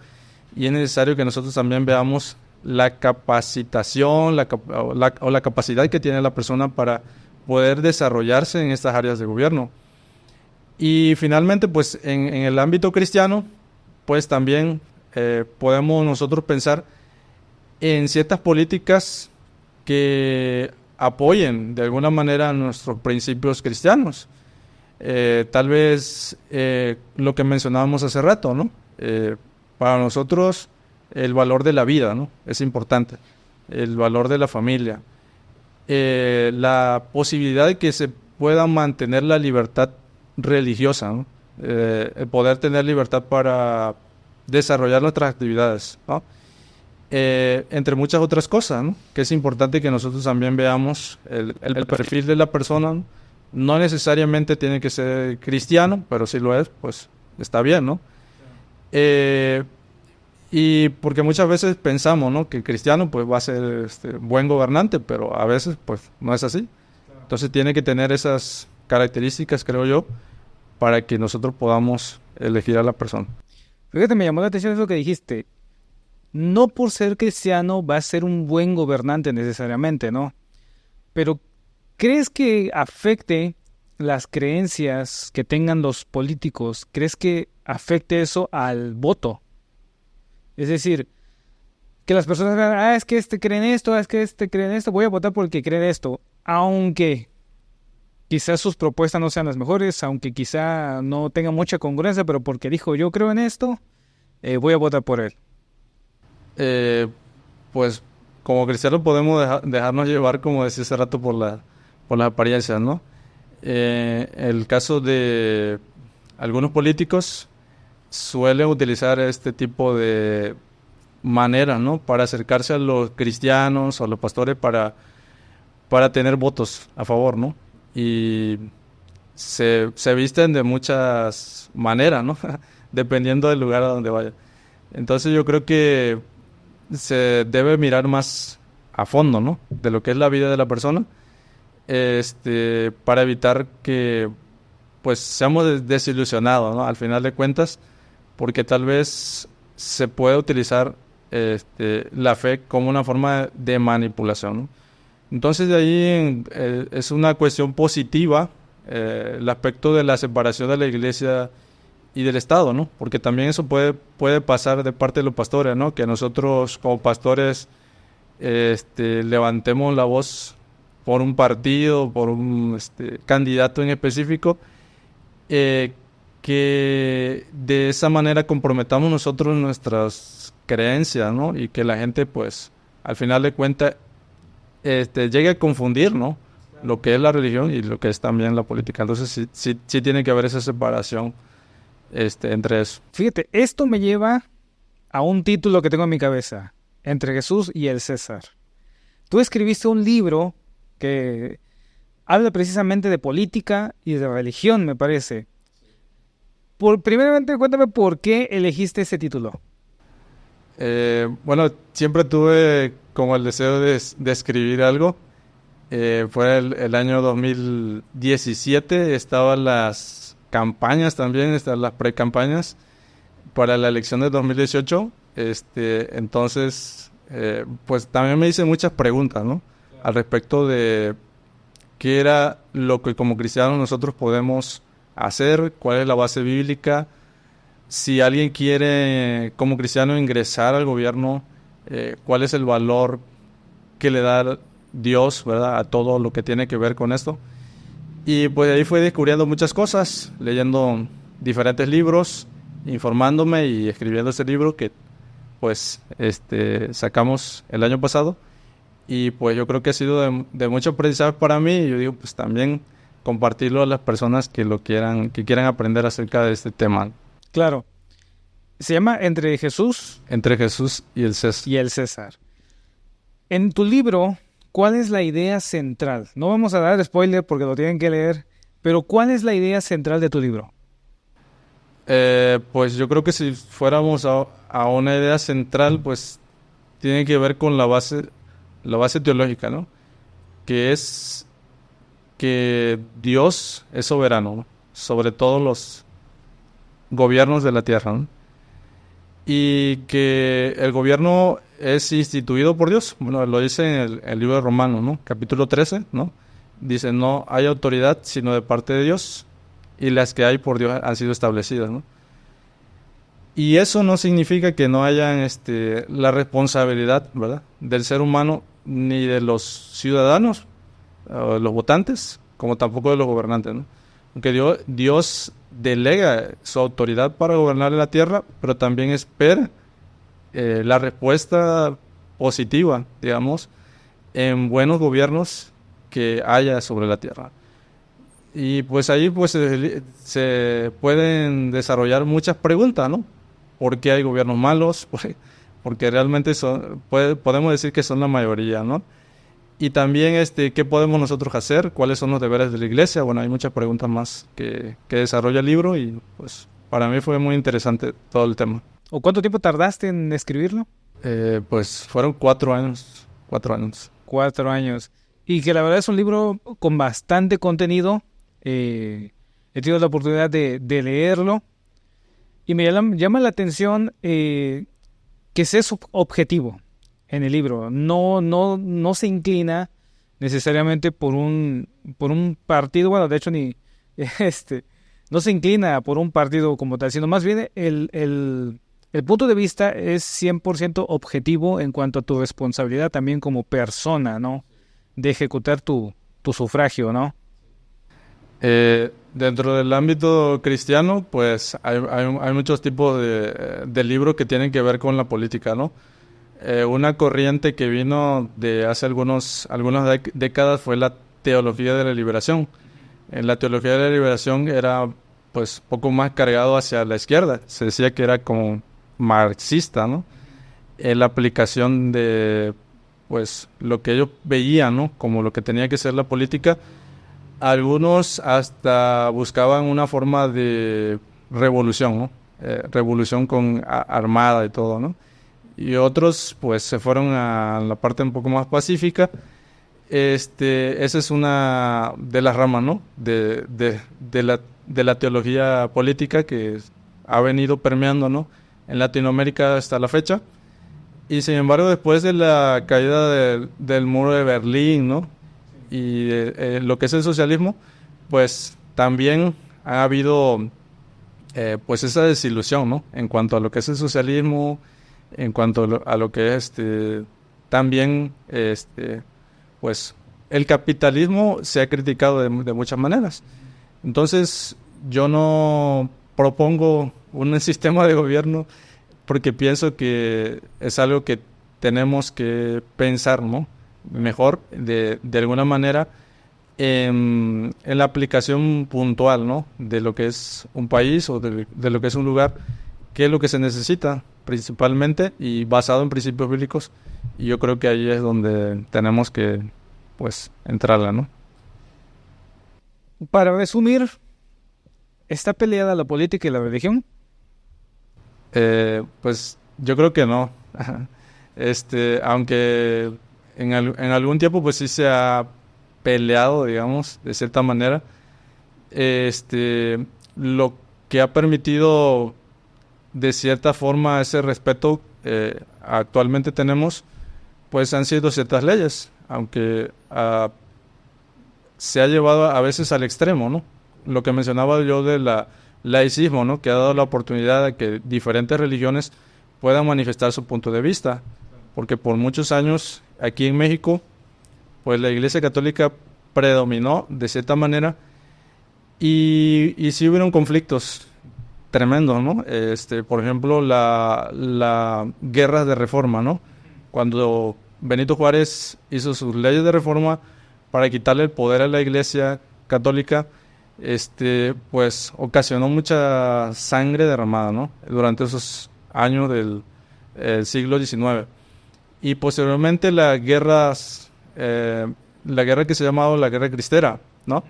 Y es necesario que nosotros también veamos la capacitación o la capacidad que tiene la persona para poder desarrollarse en estas áreas de gobierno. Y finalmente, pues en el ámbito cristiano, pues también podemos nosotros pensar en ciertas políticas que apoyen de alguna manera nuestros principios cristianos. Tal vez lo que mencionábamos hace rato, ¿no? Para nosotros el valor de la vida, ¿no?, es importante, el valor de la familia, la posibilidad de que se pueda mantener la libertad religiosa, ¿no?, el poder tener libertad para desarrollar nuestras actividades, ¿no?, entre muchas otras cosas, ¿no?, que es importante que nosotros también veamos el perfil de la persona, ¿no? No necesariamente tiene que ser cristiano, pero si lo es, pues está bien, ¿no? Y porque muchas veces pensamos, ¿no?, que el cristiano pues va a ser buen gobernante, pero a veces pues no es así. Entonces tiene que tener esas características, creo yo, para que nosotros podamos elegir a la persona. Fíjate, me llamó la atención eso que dijiste. No por ser cristiano va a ser un buen gobernante necesariamente, ¿no? Pero ¿crees que afecte las creencias que tengan los políticos? ¿Crees que afecte eso al voto? Es decir, que las personas digan, es que creen esto, creen esto, voy a votar porque creen esto. Aunque quizás sus propuestas no sean las mejores, aunque quizá no tengan mucha congruencia, pero porque dijo yo creo en esto, voy a votar por él. Pues como cristianos podemos dejarnos llevar, como decía hace rato, por las apariencias, ¿no? El caso de algunos políticos suelen utilizar este tipo de maneras, ¿no?, para acercarse a los cristianos o a los pastores para tener votos a favor, ¿no? Y se visten de muchas maneras, ¿no? Dependiendo del lugar a donde vayan. Entonces yo creo que se debe mirar más a fondo, ¿no?, de lo que es la vida de la persona, para evitar que pues seamos desilusionados, ¿no?, al final de cuentas, porque tal vez se puede utilizar la fe como una forma de manipulación, ¿no? Entonces de ahí es una cuestión positiva el aspecto de la separación de la iglesia y del Estado, ¿no? Porque también eso puede pasar de parte de los pastores, ¿no? Que nosotros como pastores levantemos la voz por un partido, por un candidato en específico, que de esa manera comprometamos nosotros nuestras creencias, ¿no? Y que la gente, pues, al final de cuentas, llegue a confundir, ¿no?, lo que es la religión y lo que es también la política. Entonces sí tiene que haber esa separación entre eso. Fíjate, esto me lleva a un título que tengo en mi cabeza: Entre Jesús y el César. Tú escribiste un libro que habla precisamente de política y de religión, me parece. Primeramente, cuéntame por qué elegiste ese título. Bueno, siempre tuve como el deseo de escribir algo. Fue el año 2017, estaban las campañas también, estaban las precampañas para la elección de 2018. Entonces, pues también me hice muchas preguntas, ¿no?, al respecto de qué era lo que como cristianos nosotros podemos hacer, cuál es la base bíblica si alguien quiere como cristiano ingresar al gobierno, cuál es el valor que le da Dios, ¿verdad?, a todo lo que tiene que ver con esto. Y pues ahí fui descubriendo muchas cosas, leyendo diferentes libros, informándome y escribiendo este libro que pues sacamos el año pasado. Y pues yo creo que ha sido de mucho aprendizaje para mí, y yo digo pues también compartirlo a las personas que quieran aprender acerca de este tema. Claro. Se llama Entre Jesús y el César. y el César. En tu libro, ¿cuál es la idea central? No vamos a dar spoiler porque lo tienen que leer, pero ¿cuál es la idea central de tu libro? Pues yo creo que si fuéramos a una idea central, pues tiene que ver con la base teológica, ¿no? Que es que Dios es soberano, ¿no?, sobre todos los gobiernos de la tierra, ¿no? Y que el gobierno es instituido por Dios. Bueno, lo dice en el libro de Romanos, ¿no?, capítulo 13, ¿no? Dice, no hay autoridad sino de parte de Dios, y las que hay por Dios han sido establecidas, ¿no? Y eso no significa que no haya la responsabilidad, ¿verdad?, del ser humano, ni de los ciudadanos, los votantes, como tampoco de los gobernantes, ¿no? Porque Dios delega su autoridad para gobernar la tierra, pero también espera la respuesta positiva, digamos, en buenos gobiernos que haya sobre la tierra. Y pues ahí pues se pueden desarrollar muchas preguntas, ¿no? ¿Por qué hay gobiernos malos? Porque realmente podemos decir que son la mayoría, ¿no? Y también ¿qué podemos nosotros hacer? ¿Cuáles son los deberes de la iglesia? Bueno, hay muchas preguntas más que desarrolla el libro, y pues para mí fue muy interesante todo el tema. ¿O cuánto tiempo tardaste en escribirlo? Pues fueron 4 años. 4 años. Y que la verdad es un libro con bastante contenido. He tenido la oportunidad de leerlo. Y me llama la atención que seas objetivo en el libro. No se inclina necesariamente por un partido. Bueno, de hecho no se inclina por un partido como tal, sino más bien el punto de vista es 100% objetivo en cuanto a tu responsabilidad también como persona, ¿no?, de ejecutar tu sufragio, ¿no? Dentro del ámbito cristiano, pues hay muchos tipos de libros que tienen que ver con la política, ¿no? Una corriente que vino de hace algunas décadas fue la teología de la liberación. En la teología de la liberación era pues poco más cargado hacia la izquierda. Se decía que era como marxista, ¿no? La aplicación de pues lo que ellos veían, ¿no?, como lo que tenía que ser la política. Algunos hasta buscaban una forma de revolución, ¿no? Revolución con armada y todo, ¿no? Y otros pues se fueron a la parte un poco más pacífica. Esa es una de las ramas, ¿no?, de la teología política que ha venido permeando, ¿no?, en Latinoamérica hasta la fecha. Y sin embargo, después de la caída del muro de Berlín, ¿no?, y lo que es el socialismo, pues también ha habido pues esa desilusión, ¿no?, en cuanto a lo que es el socialismo, en cuanto a lo que es también pues el capitalismo se ha criticado de muchas maneras. Entonces yo no propongo un sistema de gobierno porque pienso que es algo que tenemos que pensar, ¿no?, mejor de alguna manera en la aplicación puntual, ¿no?, de lo que es un país o de lo que es un lugar, qué es lo que se necesita principalmente y basado en principios bíblicos. Y yo creo que ahí es donde tenemos que pues entrarla, ¿no? Para resumir, ¿está peleada la política y la religión? Pues yo creo que no. Aunque en algún tiempo pues sí se ha peleado, digamos, de cierta manera. Lo que ha permitido de cierta forma ese respeto actualmente tenemos, pues han sido ciertas leyes, aunque se ha llevado a veces al extremo, ¿no? Lo que mencionaba yo de la laicismo, ¿no? Que ha dado la oportunidad de que diferentes religiones puedan manifestar su punto de vista, porque por muchos años aquí en México, pues la Iglesia Católica predominó de cierta manera y sí hubieron conflictos tremendos, ¿no? Por ejemplo, la guerra de reforma, ¿no? Cuando Benito Juárez hizo sus leyes de reforma para quitarle el poder a la Iglesia Católica, pues ocasionó mucha sangre derramada, ¿no? Durante esos años del siglo XIX. Y posteriormente la guerra que se llamaba la Guerra Cristera, ¿no?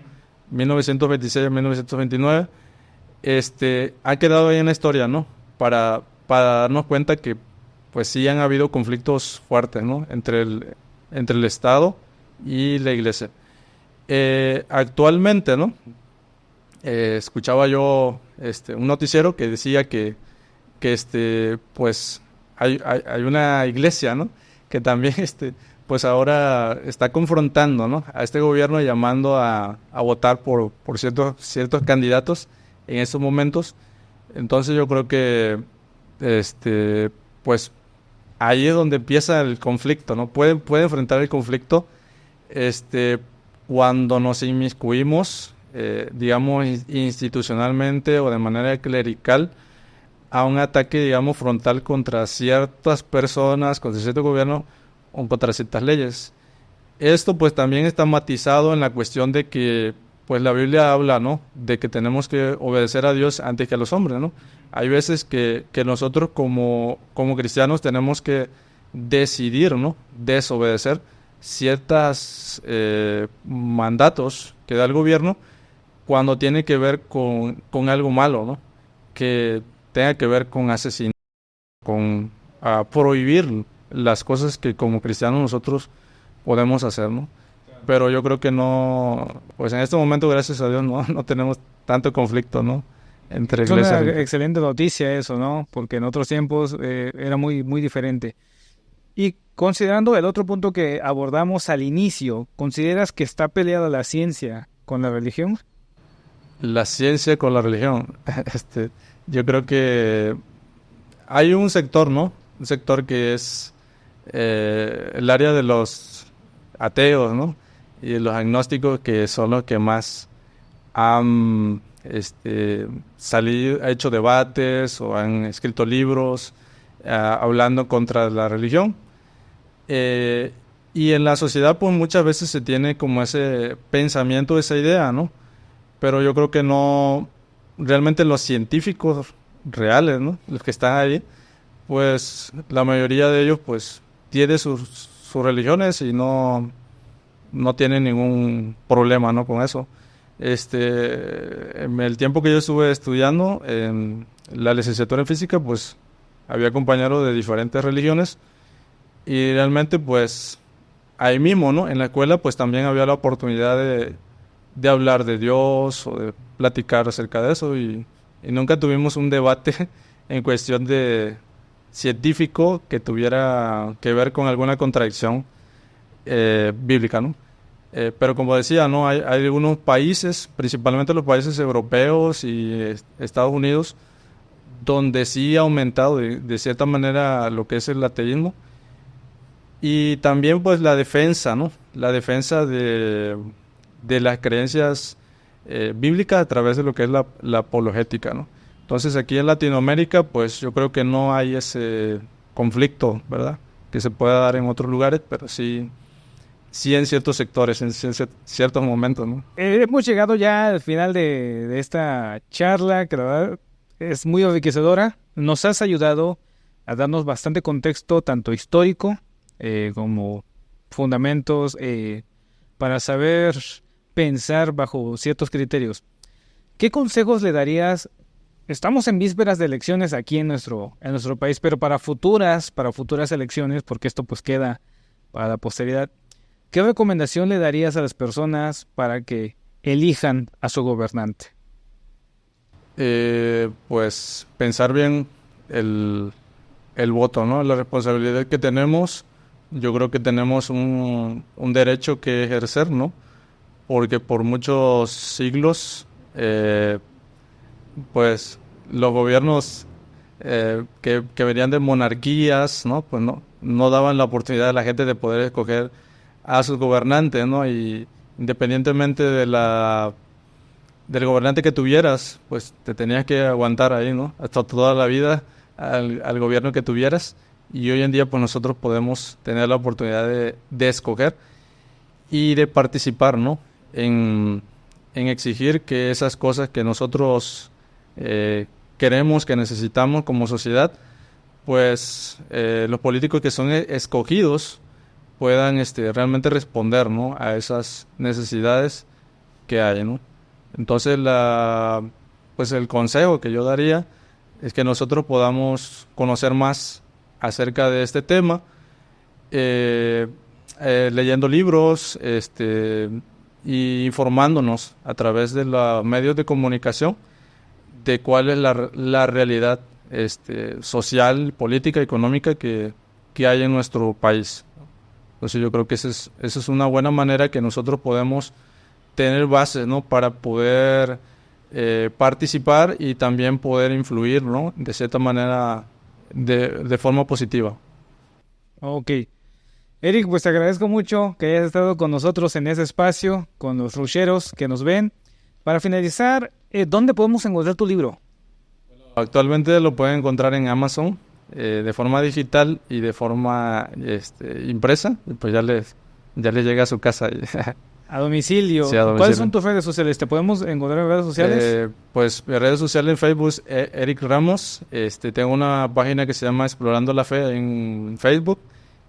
1926 a 1929, ha quedado ahí en la historia, ¿no? Para darnos cuenta que pues sí han habido conflictos fuertes, ¿no? Entre el Estado y la Iglesia. Actualmente, ¿no? Escuchaba yo un noticiero que decía que pues hay una iglesia, ¿no? Que también pues ahora está confrontando, ¿no? A este gobierno, llamando a votar por ciertos candidatos en estos momentos. Entonces yo creo que pues ahí es donde empieza el conflicto, ¿no? Puede enfrentar el conflicto cuando nos inmiscuimos, digamos, institucionalmente o de manera clerical, a un ataque, digamos, frontal contra ciertas personas, contra cierto gobierno o contra ciertas leyes. Esto pues también está matizado en la cuestión de que pues la Biblia habla, ¿no? De que tenemos que obedecer a Dios antes que a los hombres, ¿no? Hay veces que nosotros como cristianos tenemos que decidir, ¿no? Desobedecer ciertos mandatos que da el gobierno cuando tiene que ver con algo malo, ¿no? Que tenga que ver con asesinar, con prohibir las cosas que como cristianos nosotros podemos hacer, ¿no? Pero yo creo que no, pues en este momento, gracias a Dios, no tenemos tanto conflicto, ¿no? Entre iglesias. Es una excelente noticia eso, ¿no? Porque en otros tiempos era muy, muy diferente. Y considerando el otro punto que abordamos al inicio, ¿consideras que está peleada la ciencia con la religión? La ciencia con la religión. Yo creo que hay un sector, ¿no? Un sector que es el área de los ateos, ¿no? Y de los agnósticos, que son los que más han hecho debates o han escrito libros hablando contra la religión. Y en la sociedad pues muchas veces se tiene como ese pensamiento, esa idea, ¿no? Pero yo creo que no, realmente los científicos reales, ¿no? Los que están ahí, pues la mayoría de ellos pues tiene sus religiones y no tienen ningún problema, ¿no? Con eso. En el tiempo que yo estuve estudiando en la licenciatura en física, pues había compañeros de diferentes religiones y realmente pues ahí mismo, ¿no? En la escuela pues también había la oportunidad de hablar de Dios o de platicar acerca de eso y nunca tuvimos un debate en cuestión de científico que tuviera que ver con alguna contradicción bíblica, ¿no? Pero como decía, ¿no? Hay algunos países, principalmente los países europeos y Estados Unidos, donde sí ha aumentado de cierta manera lo que es el ateísmo. Y también pues la defensa, ¿no? La defensa de las creencias bíblicas a través de lo que es la apologética, ¿no? Entonces aquí en Latinoamérica pues yo creo que no hay ese conflicto, ¿verdad? Que se pueda dar en otros lugares, pero sí en ciertos sectores, en ciertos momentos, ¿no? Hemos llegado ya al final de esta charla, que la verdad es muy enriquecedora. Nos has ayudado a darnos bastante contexto, tanto histórico como fundamentos para saber pensar bajo ciertos criterios. ¿Qué consejos le darías? Estamos en vísperas de elecciones aquí en nuestro país, pero para futuras elecciones, porque esto pues queda para la posteridad, ¿qué recomendación le darías a las personas para que elijan a su gobernante? Pues pensar bien el voto, ¿no? La responsabilidad que tenemos. Yo creo que tenemos un derecho que ejercer, ¿no? Porque por muchos siglos pues los gobiernos que venían de monarquías, ¿no? Pues no daban la oportunidad a la gente de poder escoger a sus gobernantes, ¿no? Y independientemente del gobernante que tuvieras, pues te tenías que aguantar ahí, ¿no? Hasta toda la vida al gobierno que tuvieras. Y hoy en día, pues nosotros podemos tener la oportunidad de escoger y de participar, ¿no? En exigir que esas cosas que nosotros queremos, que necesitamos como sociedad, pues los políticos que son escogidos puedan realmente responder, ¿no? A esas necesidades que hay, ¿no? Entonces, pues el consejo que yo daría es que nosotros podamos conocer más acerca de este tema, leyendo libros, y informándonos a través de los medios de comunicación de cuál es la realidad social, política, económica que hay en nuestro país. Entonces yo creo que esa es una buena manera que nosotros podemos tener bases, ¿no? Para poder participar y también poder influir, ¿no? De cierta manera, de forma positiva. Ok. Eric, pues te agradezco mucho que hayas estado con nosotros en ese espacio, con los rusheros que nos ven. Para finalizar, ¿dónde podemos encontrar tu libro? Actualmente lo pueden encontrar en Amazon, de forma digital y de forma impresa, y pues ya les llega a su casa. A domicilio. Sí, a domicilio. ¿Cuáles son tus redes sociales? ¿Te podemos encontrar en redes sociales? Pues mis redes sociales en Facebook, Eric Ramos. Tengo una página que se llama Explorando la Fe en Facebook.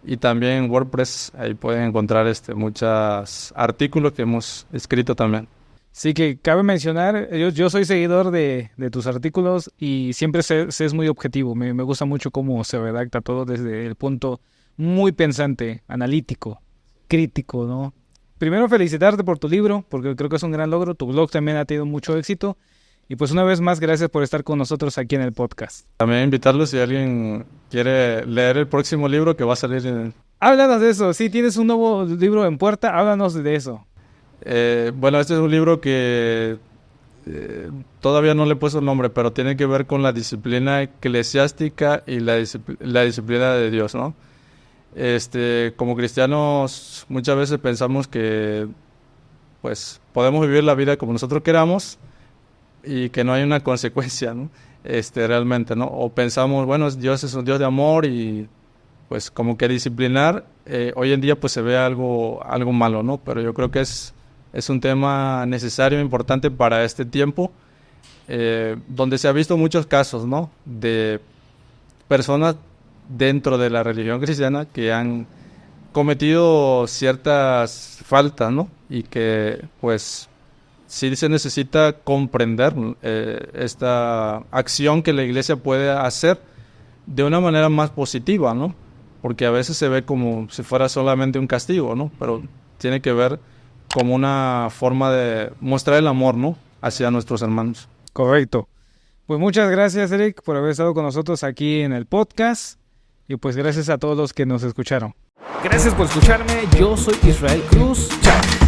Y también en WordPress, ahí pueden encontrar muchos artículos que hemos escrito también. Sí, que cabe mencionar, yo soy seguidor de tus artículos y siempre se es muy objetivo. Me gusta mucho cómo se redacta todo desde el punto muy pensante, analítico, crítico, ¿no? Primero felicitarte por tu libro, porque creo que es un gran logro. Tu blog también ha tenido mucho éxito. Y pues una vez más, gracias por estar con nosotros aquí en el podcast. También invitarlos si alguien quiere leer el próximo libro que va a salir. Háblanos de eso. Sí, tienes un nuevo libro en puerta. Háblanos de eso. Bueno, este es un libro que todavía no le he puesto el nombre, pero tiene que ver con la disciplina eclesiástica y la disciplina de Dios, ¿no? Como cristianos muchas veces pensamos que pues podemos vivir la vida como nosotros queramos y que no hay una consecuencia, ¿no? Realmente, ¿no? O pensamos, bueno, Dios es un Dios de amor y pues como que disciplinar hoy en día pues se ve algo malo, ¿no? Pero yo creo que es un tema necesario, importante para este tiempo, donde se ha visto muchos casos, ¿no? De personas dentro de la religión cristiana que han cometido ciertas faltas, ¿no? Y que pues sí se necesita comprender esta acción que la iglesia puede hacer de una manera más positiva, ¿no? Porque a veces se ve como si fuera solamente un castigo, ¿no? Pero tiene que ver como una forma de mostrar el amor, ¿no? Hacia nuestros hermanos. Correcto. Pues muchas gracias, Eric, por haber estado con nosotros aquí en el podcast. Y pues gracias a todos los que nos escucharon. Gracias por escucharme. Yo soy Israel Cruz. Chao.